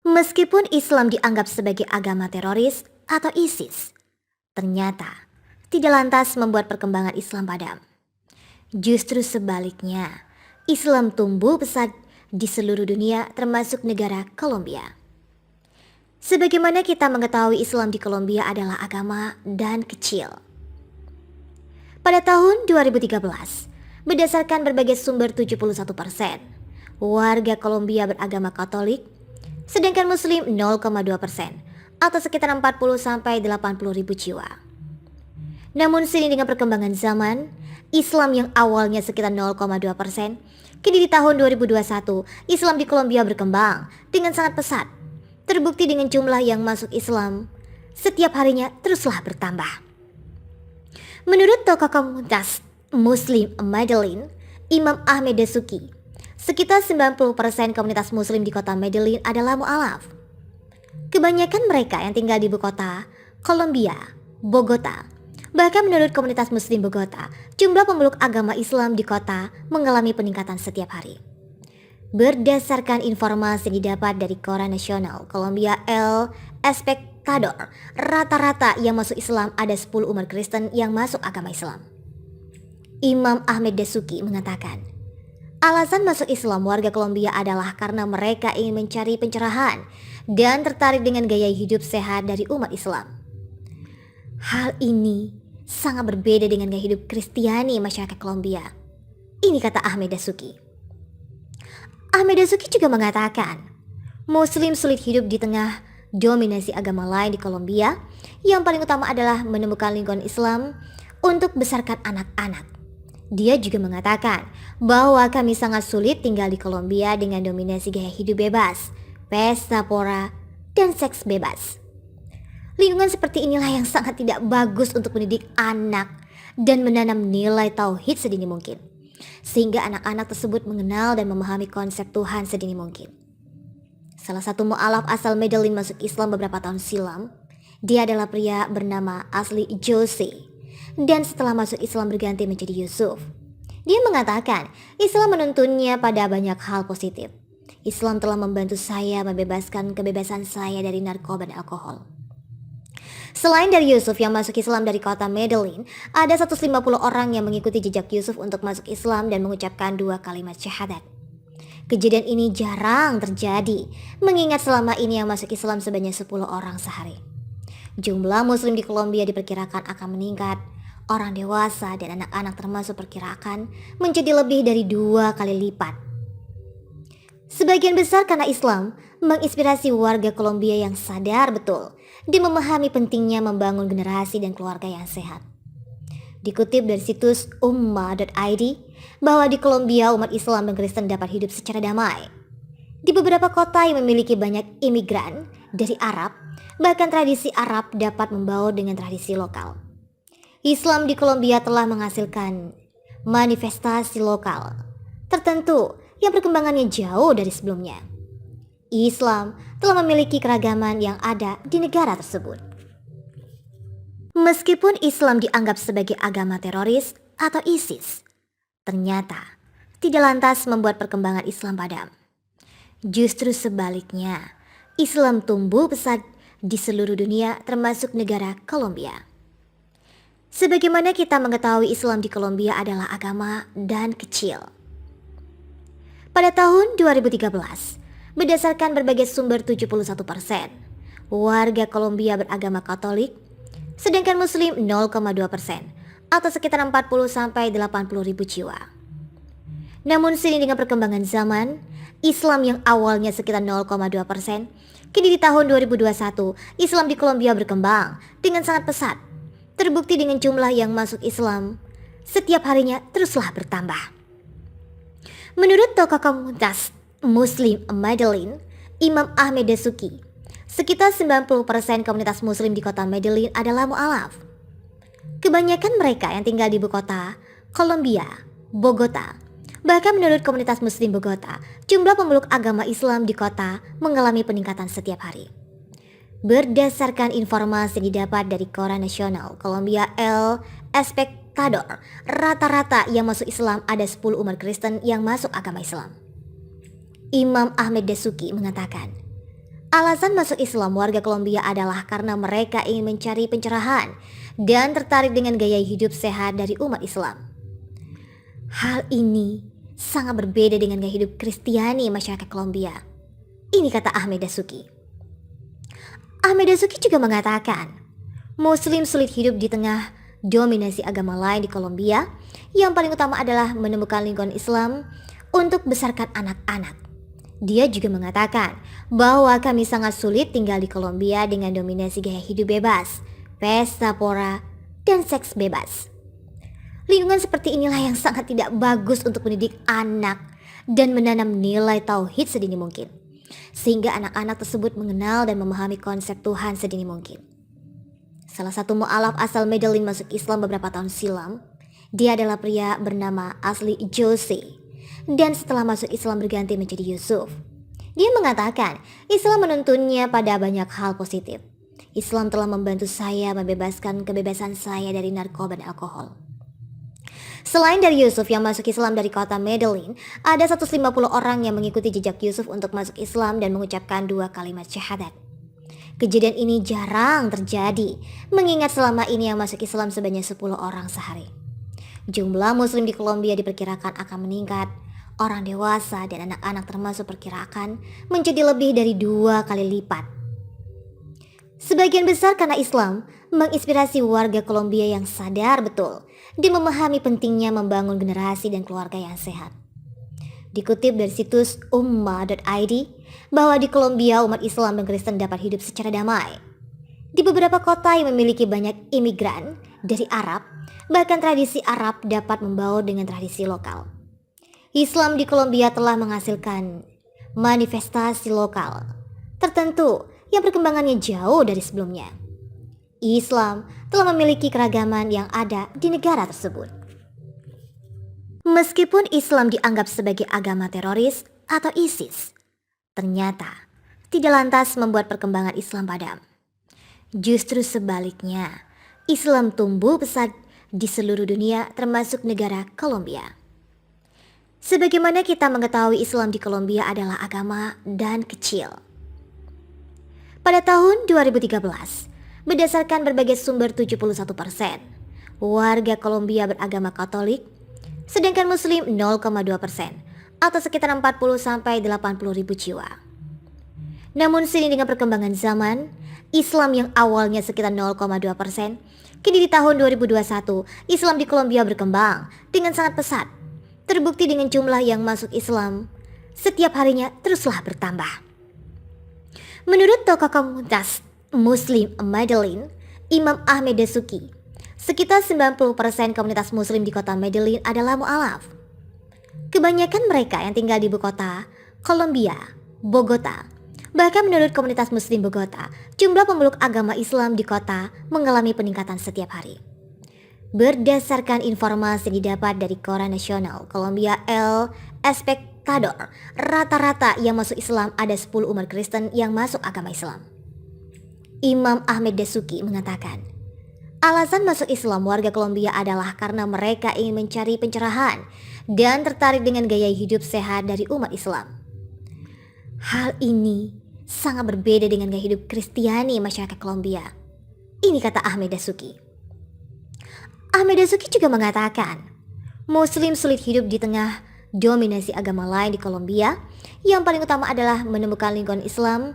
Meskipun Islam dianggap sebagai agama teroris atau ISIS, ternyata tidak lantas membuat perkembangan Islam padam. Justru sebaliknya, Islam tumbuh pesat di seluruh dunia termasuk negara Kolombia. Sebagaimana kita mengetahui Islam di Kolombia adalah agama dan kecil. Pada tahun 2013, berdasarkan berbagai sumber 71%, warga Kolombia beragama Katolik, sedangkan Muslim 0,2% atau sekitar 40-80 ribu jiwa. Namun seiring dengan perkembangan zaman, Islam yang awalnya sekitar 0,2%, kini di tahun 2021 Islam di Kolombia berkembang dengan sangat pesat. Terbukti dengan jumlah yang masuk Islam setiap harinya teruslah bertambah. Menurut tokoh komunitas Muslim Medellin, Imam Ahmed Dasuki, sekitar 90% komunitas Muslim di kota Medellin adalah mu'alaf. Kebanyakan mereka yang tinggal di ibu kota, Kolombia, Bogota. Bahkan menurut komunitas Muslim Bogota, jumlah pemeluk agama Islam di kota mengalami peningkatan setiap hari. Berdasarkan informasi yang didapat dari koran nasional Kolombia El Espectador, rata-rata yang masuk Islam ada 10 umat Kristen yang masuk agama Islam. Imam Ahmed Dasuki mengatakan, alasan masuk Islam warga Kolombia adalah karena mereka ingin mencari pencerahan dan tertarik dengan gaya hidup sehat dari umat Islam. Hal ini sangat berbeda dengan gaya hidup Kristiani masyarakat Kolombia. Ini kata Ahmed Dasuki. Ahmed Dasuki juga mengatakan, Muslim sulit hidup di tengah dominasi agama lain di Kolombia. Yang paling utama adalah menemukan lingkungan Islam untuk besarkan anak-anak. Dia juga mengatakan bahwa kami sangat sulit tinggal di Kolombia dengan dominasi gaya hidup bebas, pesta pora, dan seks bebas. Lingkungan seperti inilah yang sangat tidak bagus untuk mendidik anak dan menanam nilai tauhid sedini mungkin, sehingga anak-anak tersebut mengenal dan memahami konsep Tuhan sedini mungkin. Salah satu mu'alaf asal Medellin masuk Islam beberapa tahun silam. Dia adalah pria bernama asli Jose, dan setelah masuk Islam berganti menjadi Yusuf. Dia mengatakan Islam menuntunnya pada banyak hal positif. Islam telah membantu saya membebaskan kebebasan saya dari narkoba dan alkohol. Selain dari Yusuf yang masuk Islam dari kota Medellin, ada 150 orang yang mengikuti jejak Yusuf untuk masuk Islam dan mengucapkan 2 kalimat syahadat. Kejadian ini jarang terjadi, mengingat selama ini yang masuk Islam sebanyak 10 orang sehari. Jumlah Muslim di Kolombia diperkirakan akan meningkat. Orang dewasa dan anak-anak termasuk perkirakan menjadi lebih dari 2 kali lipat. Sebagian besar karena Islam menginspirasi warga Kolombia yang sadar betul dan memahami pentingnya membangun generasi dan keluarga yang sehat. Dikutip dari situs umma.id bahwa di Kolombia umat Islam dan Kristen dapat hidup secara damai. Di beberapa kota yang memiliki banyak imigran dari Arab, bahkan tradisi Arab dapat membaur dengan tradisi lokal. Islam di Kolombia telah menghasilkan manifestasi lokal tertentu yang perkembangannya jauh dari sebelumnya. Islam telah memiliki keragaman yang ada di negara tersebut. Meskipun Islam dianggap sebagai agama teroris atau ISIS, ternyata tidak lantas membuat perkembangan Islam padam. Justru sebaliknya, Islam tumbuh pesat di seluruh dunia termasuk negara Kolombia. Sebagaimana kita mengetahui Islam di Kolombia adalah agama dan kecil. Pada tahun 2013, berdasarkan berbagai sumber 71%, warga Kolombia beragama Katolik, sedangkan Muslim 0,2% atau sekitar 40-80 ribu jiwa. Namun seiring dengan perkembangan zaman, Islam yang awalnya sekitar 0,2%, kini di tahun 2021 Islam di Kolombia berkembang dengan sangat pesat. Terbukti dengan jumlah yang masuk Islam setiap harinya teruslah bertambah. Menurut tokoh komunitas Muslim Medellin, Imam Ahmed Dasuki, sekitar 90% komunitas Muslim di kota Medellin adalah mu'alaf. Kebanyakan mereka yang tinggal di ibu kota, Kolombia, Bogota. Bahkan menurut komunitas Muslim Bogota, jumlah pemeluk agama Islam di kota mengalami peningkatan setiap hari. Berdasarkan informasi yang didapat dari koran nasional Kolombia El Espectador, rata-rata yang masuk Islam ada 10 umat Kristen yang masuk agama Islam. Imam Ahmed Dasuki mengatakan, Alasan masuk Islam warga Kolombia adalah karena mereka ingin mencari pencerahan dan tertarik dengan gaya hidup sehat dari umat Islam. Hal ini sangat berbeda dengan gaya hidup Kristiani masyarakat Kolombia. Ini kata Ahmed Dasuki. Ahmed Dasuki juga mengatakan, Muslim sulit hidup di tengah dominasi agama lain di Kolombia. Yang paling utama adalah menemukan lingkungan Islam untuk besarkan anak-anak. Dia juga mengatakan bahwa kami sangat sulit tinggal di Kolombia dengan dominasi gaya hidup bebas, pesta pora, dan seks bebas. Lingkungan seperti inilah yang sangat tidak bagus untuk mendidik anak dan menanam nilai tauhid sedini mungkin, sehingga anak-anak tersebut mengenal dan memahami konsep Tuhan sedini mungkin. Salah satu mu'alaf asal Medellin masuk Islam beberapa tahun silam. Dia adalah pria bernama asli Jose, dan setelah masuk Islam berganti menjadi Yusuf. Dia mengatakan Islam menuntunnya pada banyak hal positif. Islam telah membantu saya membebaskan kebebasan saya dari narkoba dan alkohol. Selain dari Yusuf yang masuk Islam dari kota Medellin, ada 150 orang yang mengikuti jejak Yusuf untuk masuk Islam dan mengucapkan 2 kalimat syahadat. Kejadian ini jarang terjadi, mengingat selama ini yang masuk Islam sebanyak 10 orang sehari. Jumlah Muslim di Kolombia diperkirakan akan meningkat. Orang dewasa dan anak-anak termasuk perkirakan menjadi lebih dari 2 kali lipat. Sebagian besar karena Islam menginspirasi warga Kolombia yang sadar betul dan memahami pentingnya membangun generasi dan keluarga yang sehat. Dikutip dari situs umma.id bahwa di Kolombia umat Islam dan Kristen dapat hidup secara damai. Di beberapa kota yang memiliki banyak imigran dari Arab, bahkan tradisi Arab dapat membaur dengan tradisi lokal. Islam di Kolombia telah menghasilkan manifestasi lokal tertentu yang perkembangannya jauh dari sebelumnya. Islam telah memiliki keragaman yang ada di negara tersebut. Meskipun Islam dianggap sebagai agama teroris atau ISIS, ternyata tidak lantas membuat perkembangan Islam padam. Justru sebaliknya, Islam tumbuh pesat di seluruh dunia termasuk negara Kolombia. Sebagaimana kita mengetahui Islam di Kolombia adalah agama dan kecil. Pada tahun 2013, berdasarkan berbagai sumber 71%, warga Kolombia beragama Katolik, sedangkan Muslim 0,2% atau sekitar 40-80 ribu jiwa. Namun seiring dengan perkembangan zaman, Islam yang awalnya sekitar 0,2%, kini di tahun 2021, Islam di Kolombia berkembang dengan sangat pesat. Terbukti dengan jumlah yang masuk Islam setiap harinya teruslah bertambah. Menurut tokoh komunitas Muslim Medellin, Imam Ahmed Dasuki, sekitar 90% komunitas Muslim di kota Medellin adalah mu'alaf. Kebanyakan mereka yang tinggal di ibu kota, Kolombia, Bogota. Bahkan menurut komunitas Muslim Bogota, jumlah pemeluk agama Islam di kota mengalami peningkatan setiap hari. Berdasarkan informasi didapat dari koran nasional Kolombia El Espectador, rata-rata yang masuk Islam ada 10 umat Kristen yang masuk agama Islam. Imam Ahmed Dasuki mengatakan, alasan masuk Islam warga Kolombia adalah karena mereka ingin mencari pencerahan dan tertarik dengan gaya hidup sehat dari umat Islam. Hal ini sangat berbeda dengan gaya hidup Kristiani masyarakat Kolombia. Ini kata Ahmed Dasuki. Ahmed Dasuki juga mengatakan, Muslim sulit hidup di tengah dominasi agama lain di Kolombia. Yang paling utama adalah menemukan lingkungan Islam